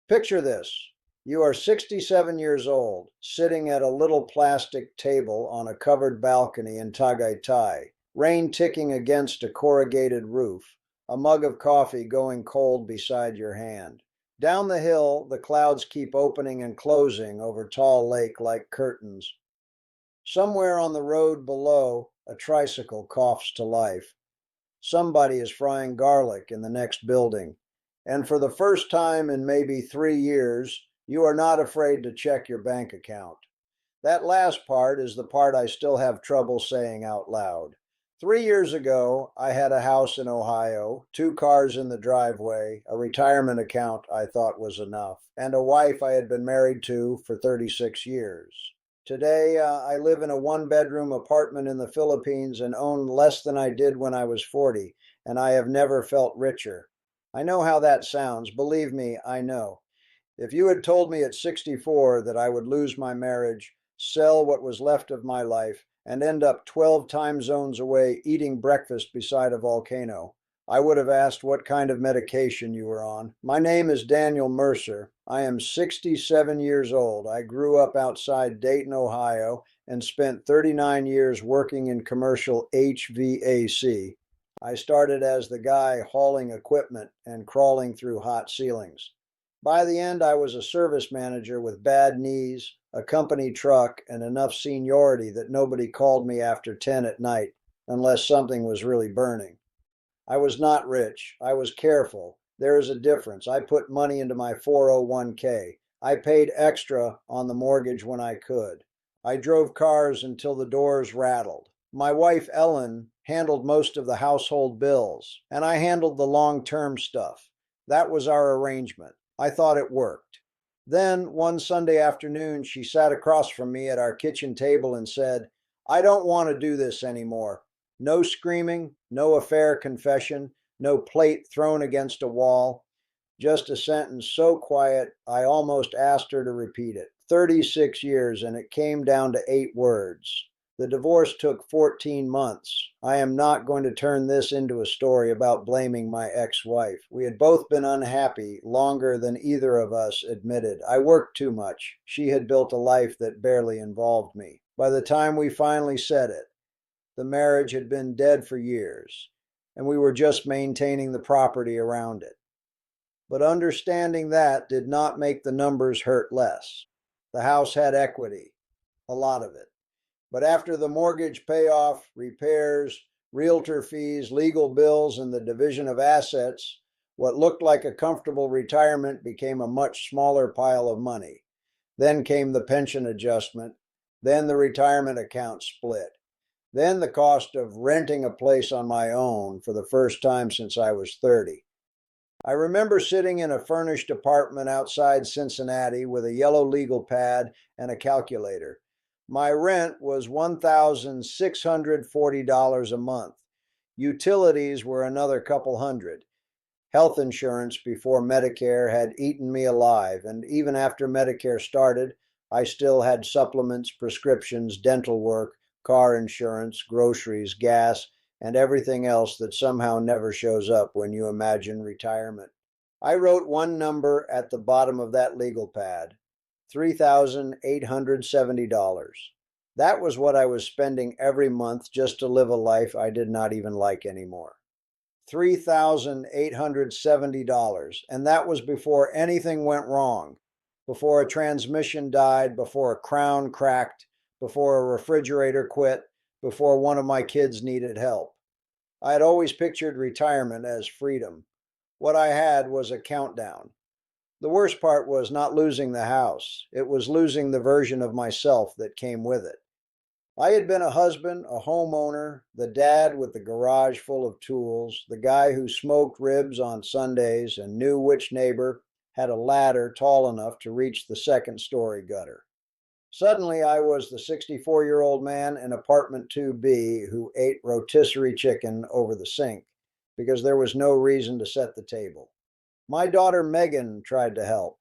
Picture this. You are 67 years old, sitting at a little plastic table on a covered balcony in Tagaytay, rain ticking against a corrugated roof, a mug of coffee going cold beside your hand. Down the hill, the clouds keep opening and closing over Tall Lake like curtains. Somewhere on the road below, a tricycle coughs to life. Somebody is frying garlic in the next building. And for the first time in maybe 3 years, you are not afraid to check your bank account. That last part is the part I still have trouble saying out loud. 3 years ago, I had a house in Ohio, 2 cars in the driveway, a retirement account I thought was enough, and a wife I had been married to for 36 years. Today, I live in a one-bedroom apartment in the Philippines and own less than I did when I was 40, and I have never felt richer. I know how that sounds. Believe me, I know. If you had told me at 64 that I would lose my marriage, sell what was left of my life, and end up 12 time zones away eating breakfast beside a volcano, I would have asked what kind of medication you were on. My name is Daniel Mercer. I am 67 years old. I grew up outside Dayton, Ohio, and spent 39 years working in commercial HVAC. I started as the guy hauling equipment and crawling through hot ceilings. By the end, I was a service manager with bad knees, a company truck, and enough seniority that nobody called me after 10 at night unless something was really burning. I was not rich. I was careful. There is a difference. I put money into my 401k. I paid extra on the mortgage when I could. I drove cars until the doors rattled. My wife, Ellen, handled most of the household bills, and I handled the long-term stuff. That was our arrangement. I thought it worked. Then, one Sunday afternoon, she sat across from me at our kitchen table and said, "I don't want to do this anymore. No screaming, no affair confession, no plate thrown against a wall. Just a sentence so quiet I almost asked her to repeat it. 36 years, and it came down to 8 words. The divorce took 14 months. I am not going to turn this into a story about blaming my ex-wife. We had both been unhappy longer than either of us admitted. I worked too much. She had built a life that barely involved me. By the time we finally said it, the marriage had been dead for years, and we were just maintaining the property around it. But understanding that did not make the numbers hurt less. The house had equity, a lot of it. But after the mortgage payoff, repairs, realtor fees, legal bills, and the division of assets, what looked like a comfortable retirement became a much smaller pile of money. Then came the pension adjustment. Then the retirement account split. Then the cost of renting a place on my own for the first time since I was 30. I remember sitting in a furnished apartment outside Cincinnati with a yellow legal pad and a calculator. My rent was $1,640 a month. Utilities were another couple hundred. Health insurance before Medicare had eaten me alive, and even after Medicare started, I still had supplements, prescriptions, dental work, car insurance, groceries, gas, and everything else that somehow never shows up when you imagine retirement. I wrote one number at the bottom of that legal pad, $3,870. That was what I was spending every month just to live a life I did not even like anymore. $3,870, and that was before anything went wrong, before a transmission died, before a crown cracked, before a refrigerator quit, before one of my kids needed help. I had always pictured retirement as freedom. What I had was a countdown. The worst part was not losing the house. It was losing the version of myself that came with it. I had been a husband, a homeowner, the dad with the garage full of tools, the guy who smoked ribs on Sundays and knew which neighbor had a ladder tall enough to reach the second-story gutter. Suddenly, I was the 64-year-old man in apartment 2B who ate rotisserie chicken over the sink because there was no reason to set the table. My daughter Megan tried to help.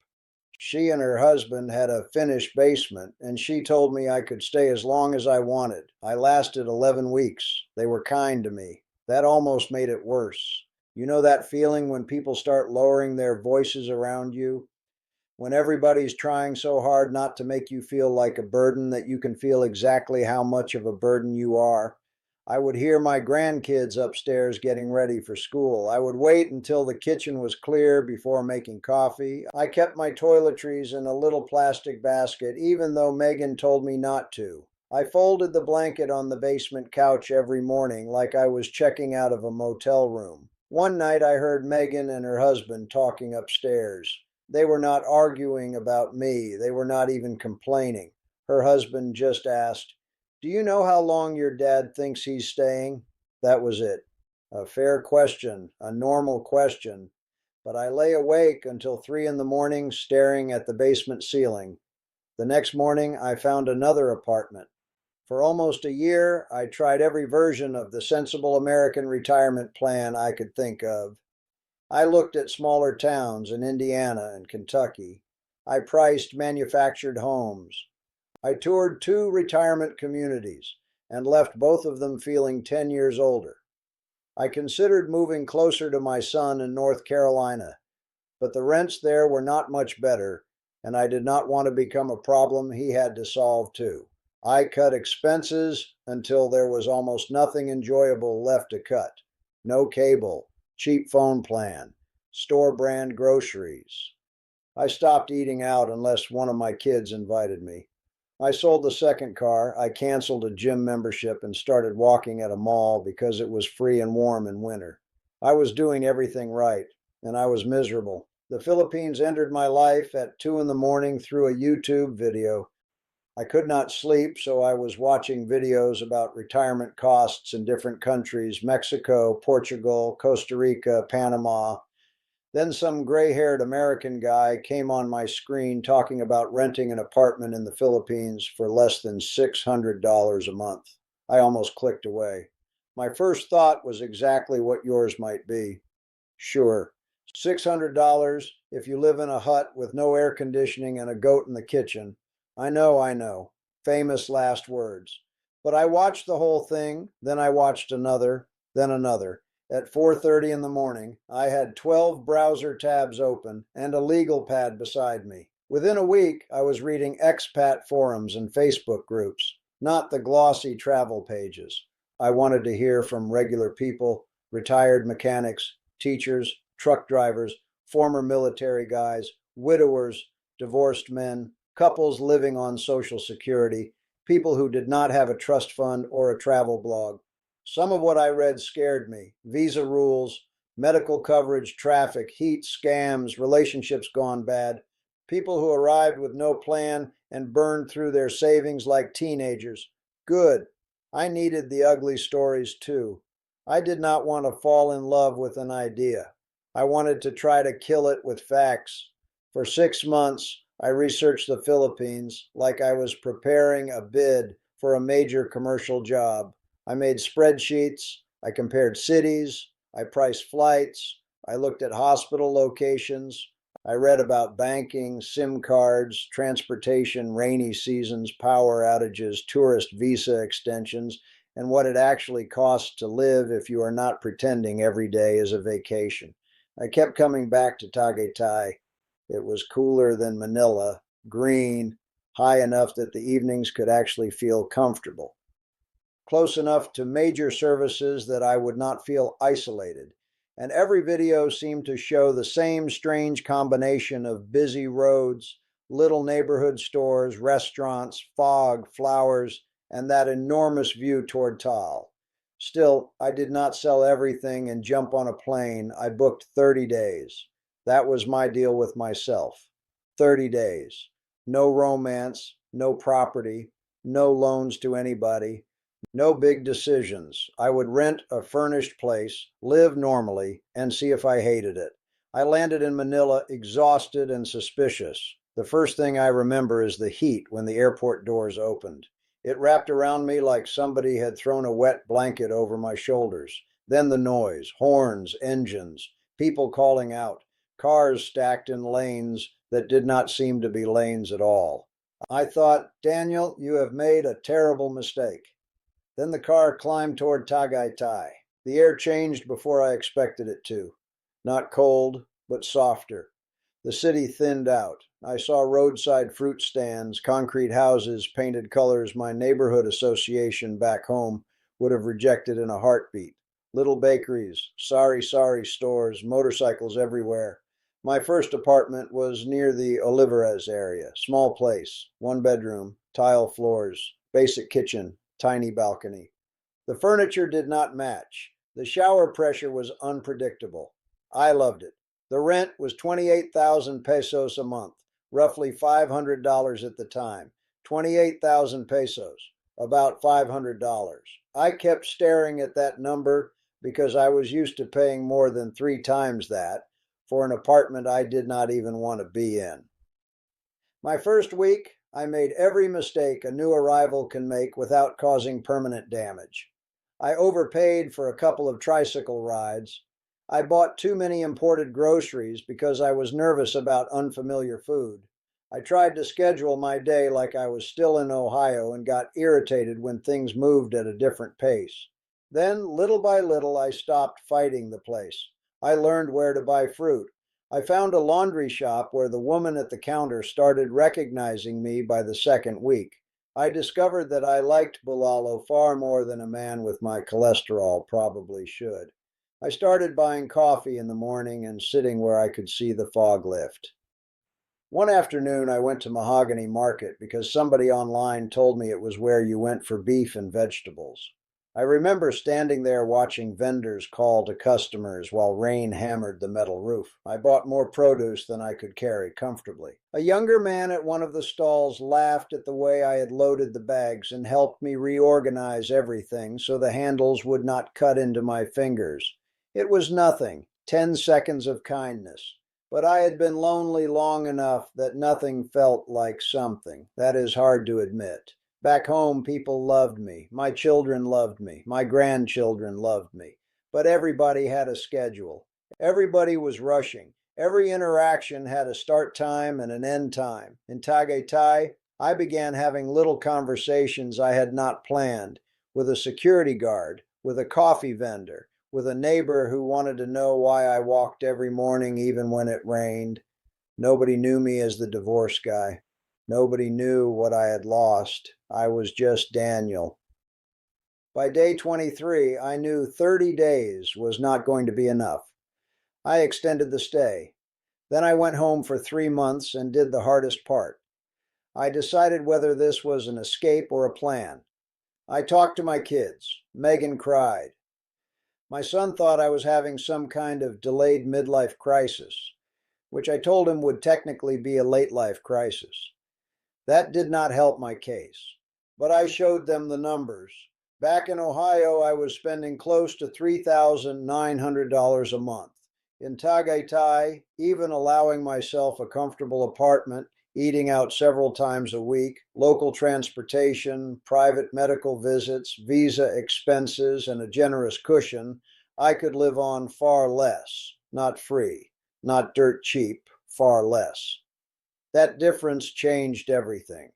She and her husband had a finished basement, and she told me I could stay as long as I wanted. I lasted 11 weeks. They were kind to me. That almost made it worse. You know that feeling when people start lowering their voices around you? when everybody's trying so hard not to make you feel like a burden that you can feel exactly how much of a burden you are. I would hear my grandkids upstairs getting ready for school. I would wait until the kitchen was clear before making coffee. I kept my toiletries in a little plastic basket, even though Megan told me not to. I folded the blanket on the basement couch every morning like I was checking out of a motel room. One night I heard Megan and her husband talking upstairs. They were not arguing about me. They were not even complaining. Her husband just asked, "Do you know how long your dad thinks he's staying?" That was it. A fair question, a normal question. But I lay awake until 3 in the morning staring at the basement ceiling. The next morning I found another apartment. For almost a year, I tried every version of the sensible American retirement plan I could think of. I looked at smaller towns in Indiana and Kentucky. I priced manufactured homes. I toured 2 retirement communities and left both of them feeling 10 years older. I considered moving closer to my son in North Carolina, but the rents there were not much better, and I did not want to become a problem he had to solve too. I cut expenses until there was almost nothing enjoyable left to cut. No cable, cheap phone plan, store brand groceries. I stopped eating out unless one of my kids invited me. I sold the second car, I canceled a gym membership, and started walking at a mall because it was free and warm in winter. I was doing everything right, and I was miserable. The Philippines entered my life at 2 in the morning through a YouTube video. I could not sleep, so I was watching videos about retirement costs in different countries: Mexico, Portugal, Costa Rica, Panama. Then some gray haired American guy came on my screen talking about renting an apartment in the Philippines for less than $600 a month. I almost clicked away. My first thought was exactly what yours might be. Sure, $600 if you live in a hut with no air conditioning and a goat in the kitchen. I know. Famous last words. But I watched the whole thing, then I watched another, then another. At 4:30 in the morning, I had 12 browser tabs open and a legal pad beside me. Within a week, I was reading expat forums and Facebook groups, not the glossy travel pages. I wanted to hear from regular people, retired mechanics, teachers, truck drivers, former military guys, widowers, divorced men, couples living on Social Security, people who did not have a trust fund or a travel blog. Some of what I read scared me: visa rules, medical coverage, traffic, heat, scams, relationships gone bad, people who arrived with no plan and burned through their savings like teenagers. Good. I needed the ugly stories too. I did not want to fall in love with an idea. I wanted to try to kill it with facts. For 6 months, I researched the Philippines like I was preparing a bid for a major commercial job. I made spreadsheets, I compared cities, I priced flights, I looked at hospital locations, I read about banking, SIM cards, transportation, rainy seasons, power outages, tourist visa extensions, and what it actually costs to live if you are not pretending every day is a vacation. I kept coming back to Tagaytay. It was cooler than Manila, green, high enough that the evenings could actually feel comfortable, close enough to major services that I would not feel isolated. And every video seemed to show the same strange combination of busy roads, little neighborhood stores, restaurants, fog, flowers, and that enormous view toward Tal. Still, I did not sell everything and jump on a plane. I booked 30 days. That was my deal with myself. 30 days. No romance, no property, no loans to anybody, no big decisions. I would rent a furnished place, live normally, and see if I hated it. I landed in Manila exhausted and suspicious. The first thing I remember is the heat when the airport doors opened. It wrapped around me like somebody had thrown a wet blanket over my shoulders. Then the noise, horns, engines, people calling out, cars stacked in lanes that did not seem to be lanes at all. I thought, Daniel, you have made a terrible mistake. Then the car climbed toward Tagaytay. The air changed before I expected it to. Not cold, but softer. The city thinned out. I saw roadside fruit stands, concrete houses painted colors my neighborhood association back home would have rejected in a heartbeat. Little bakeries, sorry stores, motorcycles everywhere. My first apartment was near the Olivares area. Small place, one bedroom, tile floors, basic kitchen, tiny balcony. The furniture did not match. The shower pressure was unpredictable. I loved it. The rent was 28,000 pesos a month, roughly $500 at the time. 28,000 pesos, about $500. I kept staring at that number because I was used to paying more than 3 times that for an apartment I did not even want to be in. My first week, I made every mistake a new arrival can make without causing permanent damage. I overpaid for a couple of tricycle rides. I bought too many imported groceries because I was nervous about unfamiliar food. I tried to schedule my day like I was still in Ohio and got irritated when things moved at a different pace. Then, little by little, I stopped fighting the place. I learned where to buy fruit. I found a laundry shop where the woman at the counter started recognizing me by the second week. I discovered that I liked Bulalo far more than a man with my cholesterol probably should. I started buying coffee in the morning and sitting where I could see the fog lift. One afternoon, I went to Mahogany Market because somebody online told me it was where you went for beef and vegetables. I remember standing there watching vendors call to customers while rain hammered the metal roof. I bought more produce than I could carry comfortably. A younger man at one of the stalls laughed at the way I had loaded the bags and helped me reorganize everything so the handles would not cut into my fingers. It was nothing, 10 seconds of kindness. But I had been lonely long enough that nothing felt like something. That is hard to admit. Back home, people loved me. My children loved me. My grandchildren loved me. But everybody had a schedule. Everybody was rushing. Every interaction had a start time and an end time. In Tagaytay, I began having little conversations I had not planned with a security guard, with a coffee vendor, with a neighbor who wanted to know why I walked every morning even when it rained. Nobody knew me as the divorce guy. Nobody knew what I had lost. I was just Daniel. By day 23, I knew 30 days was not going to be enough. I extended the stay. Then I went home for 3 months and did the hardest part. I decided whether this was an escape or a plan. I talked to my kids. Megan cried. My son thought I was having some kind of delayed midlife crisis, which I told him would technically be a late life crisis. That did not help my case, but I showed them the numbers. Back in Ohio, I was spending close to $3,900 a month. In Tagaytay, even allowing myself a comfortable apartment, eating out several times a week, local transportation, private medical visits, visa expenses, and a generous cushion, I could live on far less. Not free, not dirt cheap, far less. That difference changed everything.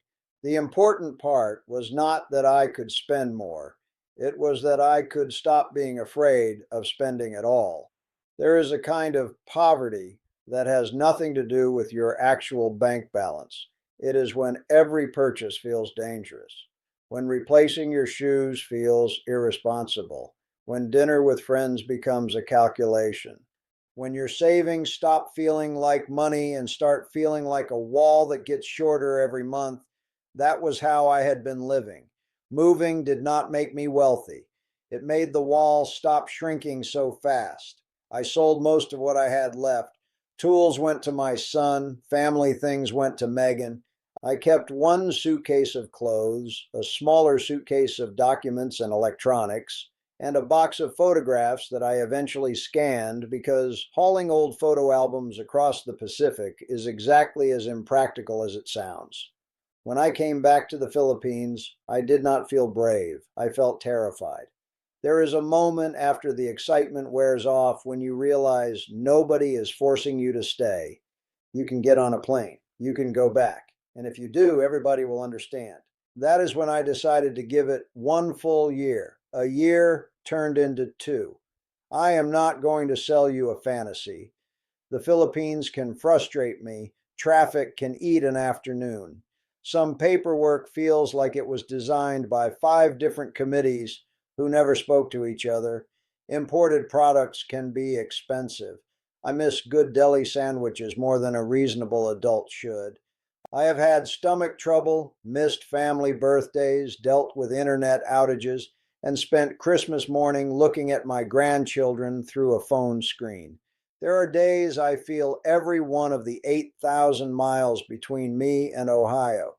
The important part was not that I could spend more, it was that I could stop being afraid of spending at all. There is a kind of poverty that has nothing to do with your actual bank balance. It is when every purchase feels dangerous, when replacing your shoes feels irresponsible, when dinner with friends becomes a calculation, when your savings stop feeling like money and start feeling like a wall that gets shorter every month. That was how I had been living. Moving did not make me wealthy. It made the wall stop shrinking so fast. I sold most of what I had left. Tools went to my son, family things went to Megan. I kept one suitcase of clothes, a smaller suitcase of documents and electronics, and a box of photographs that I eventually scanned because hauling old photo albums across the Pacific is exactly as impractical as it sounds. When I came back to the Philippines, I did not feel brave. I felt terrified. There is a moment after the excitement wears off when you realize nobody is forcing you to stay. You can get on a plane. You can go back. And if you do, everybody will understand. That is when I decided to give it one full year. A year turned into 2. I am not going to sell you a fantasy. The Philippines can frustrate me, Traffic can eat an afternoon. Some paperwork feels like it was designed by 5 different committees who never spoke to each other. Imported products can be expensive. I miss good deli sandwiches more than a reasonable adult should. I have had stomach trouble, missed family birthdays, dealt with internet outages, and spent Christmas morning looking at my grandchildren through a phone screen. There are days I feel every one of the 8,000 miles between me and Ohio.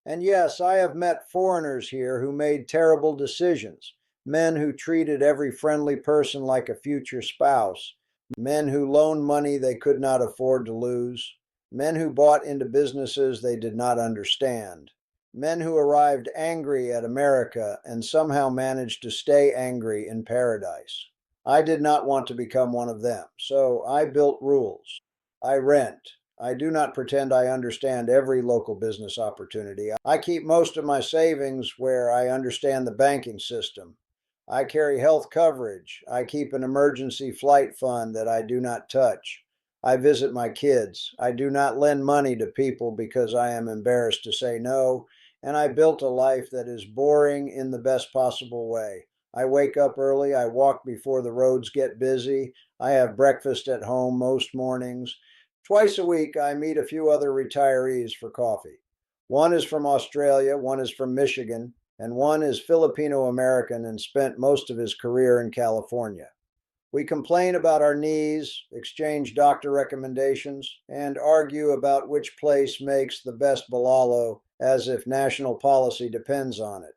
And yes, I have met foreigners here who made terrible decisions, men who treated every friendly person like a future spouse, men who loaned money they could not afford to lose, men who bought into businesses they did not understand, men who arrived angry at America and somehow managed to stay angry in paradise. I did not want to become one of them, so I built rules. I rent. I do not pretend I understand every local business opportunity. I keep most of my savings where I understand the banking system. I carry health coverage. I keep an emergency flight fund that I do not touch. I visit my kids. I do not lend money to people because I am embarrassed to say no, and I built a life that is boring in the best possible way. I wake up early. I walk before the roads get busy. I have breakfast at home most mornings. Twice a week, I meet a few other retirees for coffee. One is from Australia, one is from Michigan, and one is Filipino American and spent most of his career in California. We complain about our knees, exchange doctor recommendations, and argue about which place makes the best balalo as if national policy depends on it.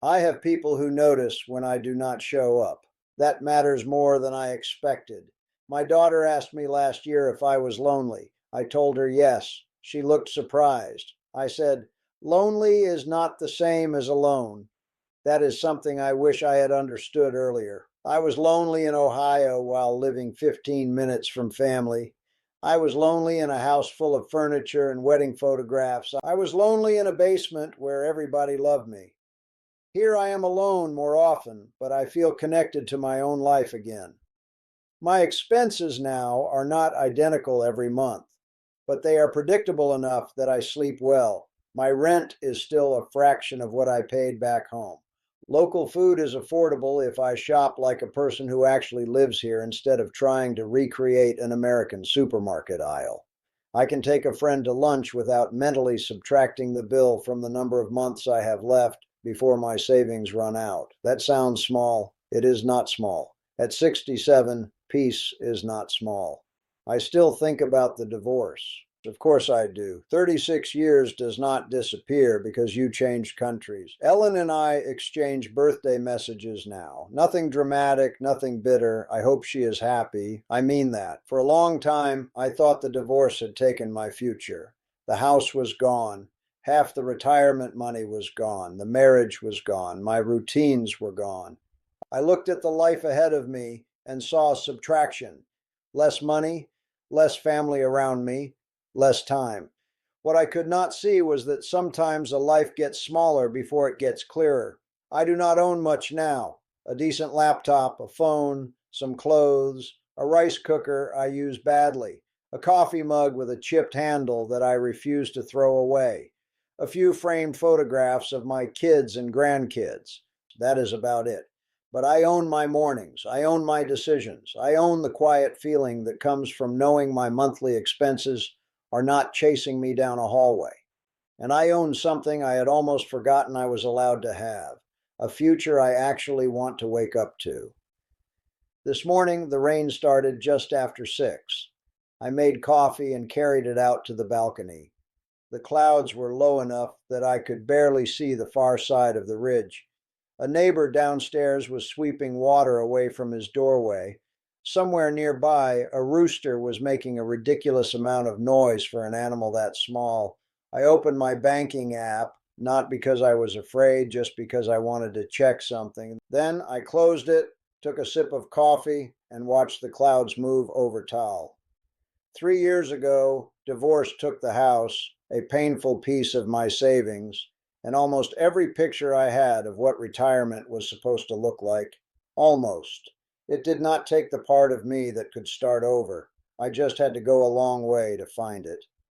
I have people who notice when I do not show up. That matters more than I expected. My daughter asked me last year if I was lonely. I told her yes. She looked surprised. I said, "Lonely is not the same as alone." That is something I wish I had understood earlier. I was lonely in Ohio while living 15 minutes from family. I was lonely in a house full of furniture and wedding photographs. I was lonely in a basement where everybody loved me. Here I am alone more often, but I feel connected to my own life again. My expenses now are not identical every month, but they are predictable enough that I sleep well. My rent is still a fraction of what I paid back home. Local food is affordable if I shop like a person who actually lives here instead of trying to recreate an American supermarket aisle. I can take a friend to lunch without mentally subtracting the bill from the number of months I have left before my savings run out. That sounds small. It is not small. At 67, peace is not small. I still think about the divorce. Of course I do. 36 years does not disappear because you changed countries. Ellen and I exchange birthday messages now. Nothing dramatic, nothing bitter. I hope she is happy. I mean that. For a long time, I thought the divorce had taken my future. The house was gone. Half the retirement money was gone. The marriage was gone. My routines were gone. I looked at the life ahead of me and saw subtraction. Less money, less family around me, less time. What I could not see was that sometimes a life gets smaller before it gets clearer. I do not own much now. A decent laptop, a phone, some clothes, a rice cooker I use badly, a coffee mug with a chipped handle that I refuse to throw away, a few framed photographs of my kids and grandkids. That is about it. But I own my mornings. I own my decisions. I own the quiet feeling that comes from knowing my monthly expenses are not chasing me down a hallway. And I own something I had almost forgotten I was allowed to have, a future I actually want to wake up to. This morning, the rain started just after 6. I made coffee and carried it out to the balcony. The clouds were low enough that I could barely see the far side of the ridge. A neighbor downstairs was sweeping water away from his doorway. Somewhere nearby, a rooster was making a ridiculous amount of noise for an animal that small. I opened my banking app, not because I was afraid, just because I wanted to check something. Then I closed it, took a sip of coffee, and watched the clouds move over Tal. 3 years ago, divorce took the house, a painful piece of my savings, and almost every picture I had of what retirement was supposed to look like. Almost. It did not take the part of me that could start over. I just had to go a long way to find it.